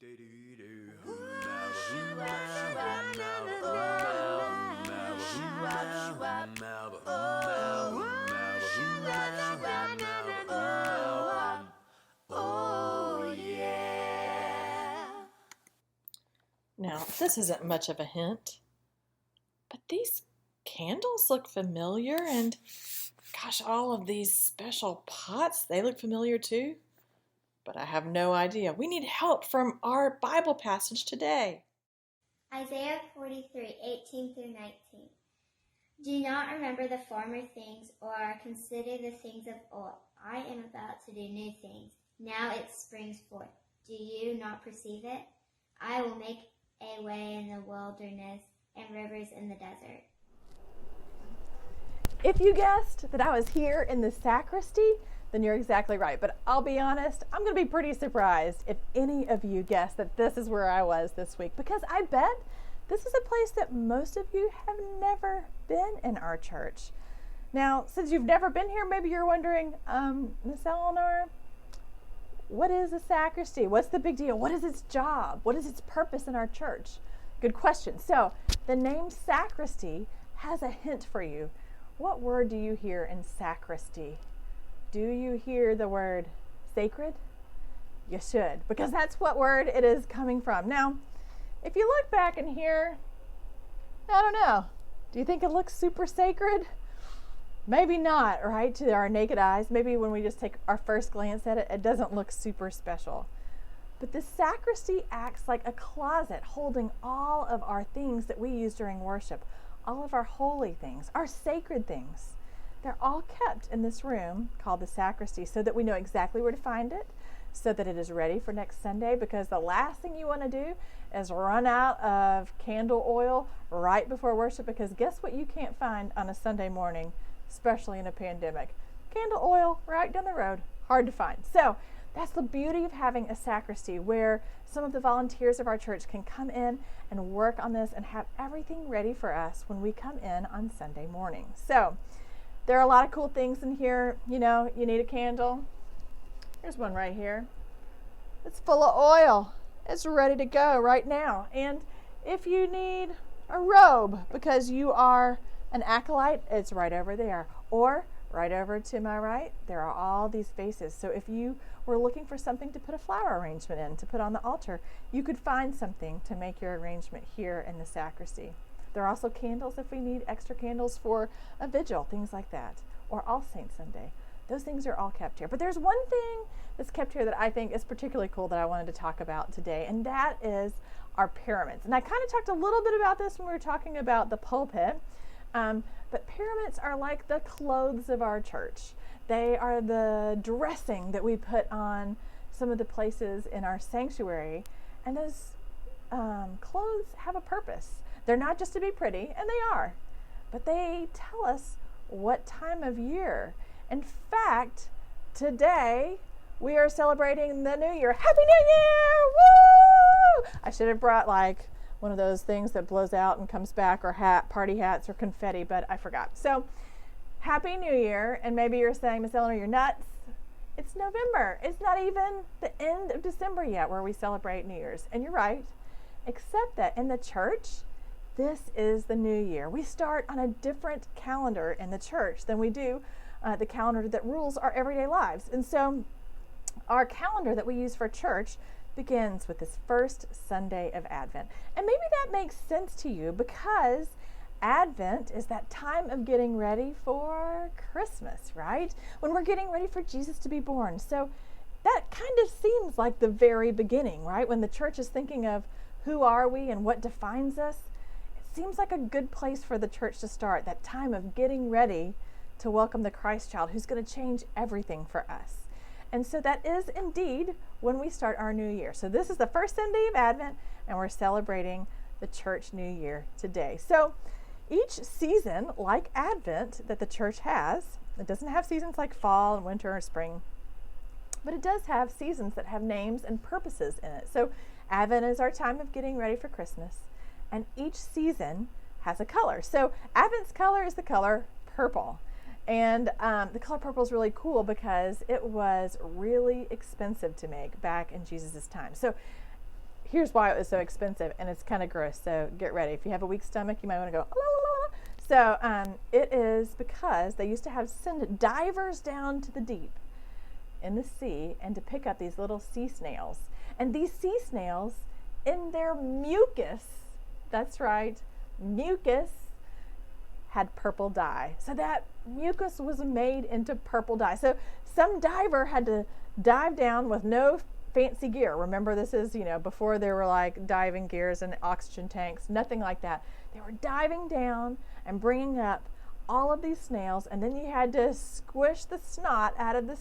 Oh, yeah. Now, this isn't much of a hint, but these candles look familiar, and gosh, all of these special pots, they look familiar too. But I have no idea. We need help from our Bible passage today. Isaiah 43:18 through 19. Do not remember the former things or consider the things of old. I am about to do new things. Now it springs forth. Do you not perceive it? I will make a way in the wilderness and rivers in the desert. If you guessed that I was here in the sacristy, then you're exactly right. But I'll be honest, I'm going to be pretty surprised if any of you guessed that this is where I was this week, because I bet this is a place that most of you have never been in our church. Now, since you've never been here, maybe you're wondering, Miss Eleanor, what is a sacristy? What's the big deal? What is its job? What is its purpose in our church? Good question. So the name sacristy has a hint for you. What word do you hear in sacristy? Do you hear the word sacred? You should, because that's what word it is coming from. Now, if you look back in here, I don't know. Do you think it looks super sacred? Maybe not, right? To our naked eyes. Maybe when we just take our first glance at it, it doesn't look super special. But the sacristy acts like a closet holding all of our things that we use during worship, all of our holy things, our sacred things. They're all kept in this room called the sacristy so that we know exactly where to find it, so that it is ready for next Sunday, because the last thing you want to do is run out of candle oil right before worship, because guess what you can't find on a Sunday morning, especially in a pandemic? Candle oil right down the road, hard to find. So that's the beauty of having a sacristy, where some of the volunteers of our church can come in and work on this and have everything ready for us when we come in on Sunday morning. So there are a lot of cool things in here. You know, you need a candle. There's one right here. It's full of oil. It's ready to go right now. And if you need a robe because you are an acolyte, it's right over there. Or right over to my right, there are all these vases. So if you were looking for something to put a flower arrangement in, to put on the altar, you could find something to make your arrangement here in the sacristy. There are also candles if we need extra candles for a vigil, things like that, or All Saints Sunday. Those things are all kept here. But there's one thing that's kept here that I think is particularly cool that I wanted to talk about today, and that is our pyramids. And I kind of talked a little bit about this when we were talking about the pulpit, but pyramids are like the clothes of our church. They are the dressing that we put on some of the places in our sanctuary, and those clothes have a purpose. They're not just to be pretty, and they are, but they tell us what time of year. In fact, today we are celebrating the New Year. Happy New Year! Woo! I should have brought like one of those things that blows out and comes back, or party hats or confetti, but I forgot. So Happy New Year. And maybe you're saying, Miss Eleanor, you're nuts. It's November. It's not even the end of December yet where we celebrate New Year's. And you're right, except that in the church, this is the new year. We start on a different calendar in the church than we do the calendar that rules our everyday lives. And so our calendar that we use for church begins with this first Sunday of Advent. And maybe that makes sense to you, because Advent is that time of getting ready for Christmas, right? When we're getting ready for Jesus to be born. So that kind of seems like the very beginning, right? When the church is thinking of who are we and what defines us, seems like a good place for the church to start, that time of getting ready to welcome the Christ child who's going to change everything for us. And so that is indeed when we start our new year. So this is the first Sunday of Advent, and we're celebrating the church new year today. So each season, like Advent, that the church has, it doesn't have seasons like fall and winter or spring, but it does have seasons that have names and purposes in it. So Advent is our time of getting ready for Christmas. And each season has a color. So Advent's color is the color purple. And the color purple is really cool because it was really expensive to make back in Jesus' time. So here's why it was so expensive, and it's kind of gross, so get ready. If you have a weak stomach, you might want to go, la, la, la. So it is because they used to send divers down to the deep in the sea and to pick up these little sea snails. And these sea snails, in their mucus, that's right, mucus, had purple dye. So that mucus was made into purple dye. So some diver had to dive down with no fancy gear. Remember, this is, before there were like diving gears and oxygen tanks, nothing like that. They were diving down and bringing up all of these snails, and then you had to squish the snot out of the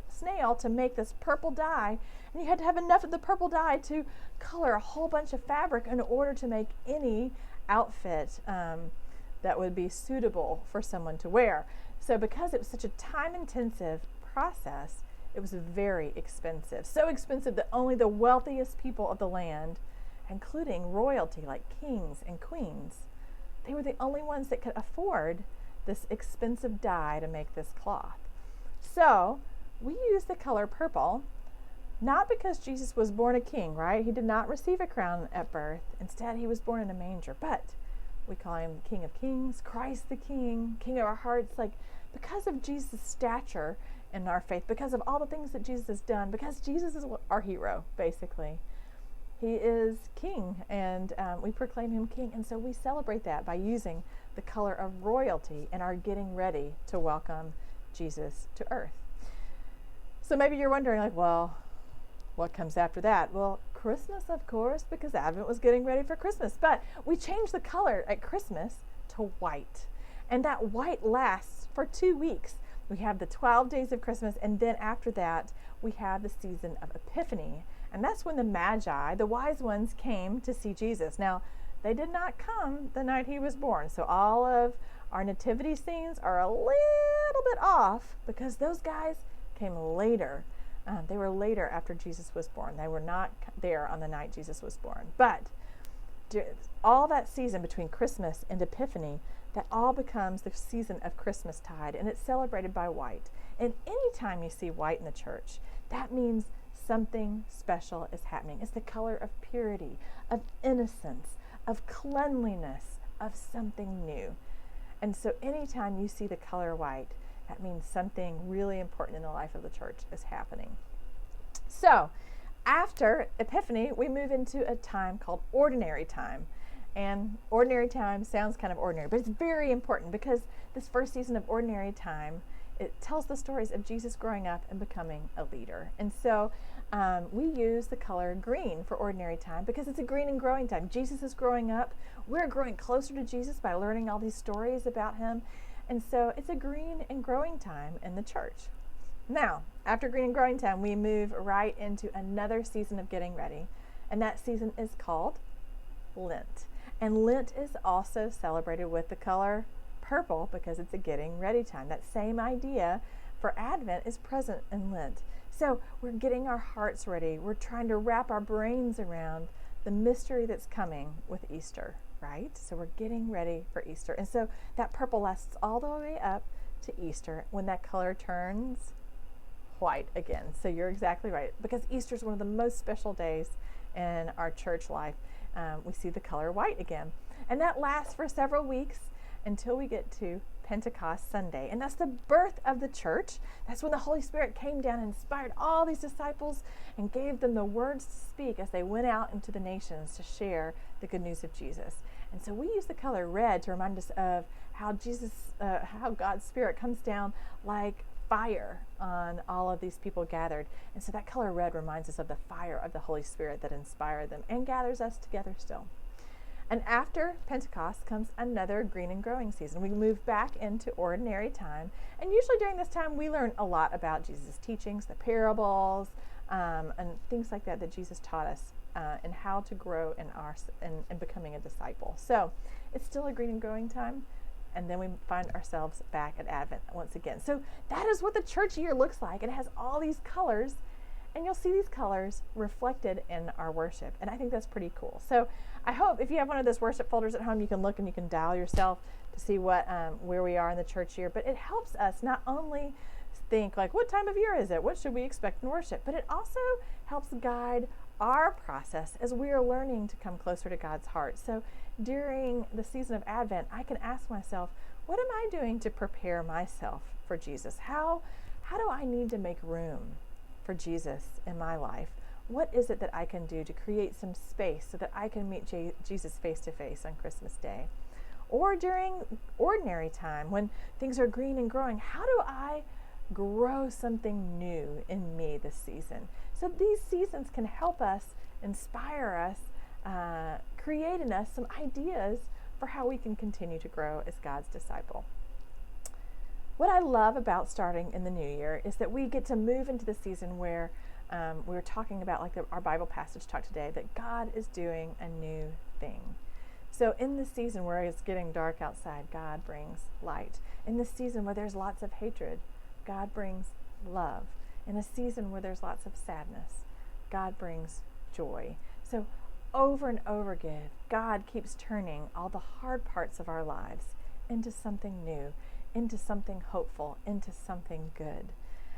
snail to make this purple dye, and you had to have enough of the purple dye to color a whole bunch of fabric in order to make any outfit that would be suitable for someone to wear. So because it was such a time-intensive process, it was very expensive. So expensive that only the wealthiest people of the land, including royalty like kings and queens, they were the only ones that could afford this expensive dye to make this cloth. So we use the color purple, not because Jesus was born a king, right? He did not receive a crown at birth. Instead, he was born in a manger. But we call him King of Kings, Christ the King, King of our hearts, like because of Jesus' stature in our faith, because of all the things that Jesus has done, because Jesus is our hero, basically. He is King, and we proclaim him King. And so we celebrate that by using the color of royalty in our getting ready to welcome Jesus to earth. So maybe you're wondering, like, well, what comes after that? Well, Christmas, of course, because Advent was getting ready for Christmas. But we changed the color at Christmas to white. And that white lasts for 2 weeks. We have the 12 days of Christmas, and then after that, we have the season of Epiphany. And that's when the Magi, the wise ones, came to see Jesus. Now, they did not come the night he was born. So all of our nativity scenes are a little bit off because those guys came later. They were later after Jesus was born. They were not there on the night Jesus was born. But all that season between Christmas and Epiphany, that all becomes the season of Christmastide, and it's celebrated by white. And anytime you see white in the church, that means something special is happening. It's the color of purity, of innocence, of cleanliness, of something new. And so anytime you see the color white, that means something really important in the life of the church is happening. So after Epiphany, we move into a time called ordinary time. And ordinary time sounds kind of ordinary, but it's very important because this first season of ordinary time, it tells the stories of Jesus growing up and becoming a leader. And so we use the color green for ordinary time because it's a green and growing time. Jesus is growing up. We're growing closer to Jesus by learning all these stories about him. And so it's a green and growing time in the church. Now, after green and growing time, we move right into another season of getting ready. And that season is called Lent. And Lent is also celebrated with the color purple because it's a getting ready time. That same idea for Advent is present in Lent. So we're getting our hearts ready. We're trying to wrap our brains around the mystery that's coming with Easter, right? So we're getting ready for Easter. And so that purple lasts all the way up to Easter when that color turns white again. So you're exactly right, because Easter is one of the most special days in our church life. We see the color white again. And that lasts for several weeks until we get to Pentecost Sunday. And that's the birth of the church. That's when the Holy Spirit came down and inspired all these disciples and gave them the words to speak as they went out into the nations to share the good news of Jesus. And so we use the color red to remind us of how how God's Spirit comes down like fire on all of these people gathered. And so that color red reminds us of the fire of the Holy Spirit that inspired them and gathers us together still. And after Pentecost comes another green and growing season. We move back into ordinary time. And usually during this time, we learn a lot about Jesus' teachings, the parables, and things like that Jesus taught us and how to grow in becoming a disciple. So it's still a green and growing time. And then we find ourselves back at Advent once again. So that is what the church year looks like. It has all these colors, and you'll see these colors reflected in our worship. And I think that's pretty cool. So I hope if you have one of those worship folders at home, you can look and you can dial yourself to see where we are in the church year. But it helps us not only think like, what time of year is it? What should we expect in worship? But it also helps guide our process as we are learning to come closer to God's heart. So during the season of Advent, I can ask myself, what am I doing to prepare myself for Jesus? How do I need to make room for Jesus in my life? What is it that I can do to create some space so that I can meet Jesus face to face on Christmas Day? Or during ordinary time when things are green and growing, how do I grow something new in me this season? So these seasons can help us, inspire us, create in us some ideas for how we can continue to grow as God's disciple. What I love about starting in the new year is that we get to move into the season where we were talking about, like our Bible passage talk today, that God is doing a new thing. So in the season where it's getting dark outside, God brings light. In the season where there's lots of hatred, God brings love. In a season where there's lots of sadness, God brings joy. So over and over again, God keeps turning all the hard parts of our lives into something new, into something hopeful, into something good.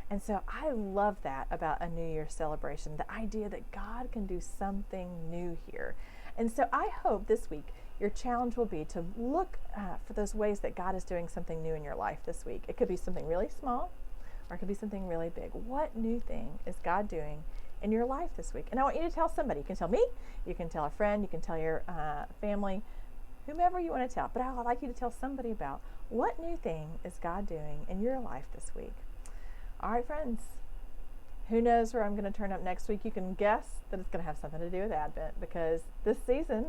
And so I love that about a New Year celebration, the idea that God can do something new here. And so I hope this week your challenge will be to look for those ways that God is doing something new in your life this week. It could be something really small, or it could be something really big. What new thing is God doing in your life this week? And I want you to tell somebody. You can tell me, you can tell a friend, you can tell your family, whomever you want to tell. But I would like you to tell somebody about what new thing is God doing in your life this week. All right, friends. Who knows where I'm going to turn up next week? You can guess that it's going to have something to do with Advent, because this season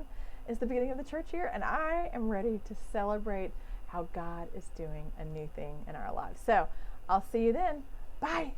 is the beginning of the church year, and I am ready to celebrate how God is doing a new thing in our lives. So I'll see you then. Bye.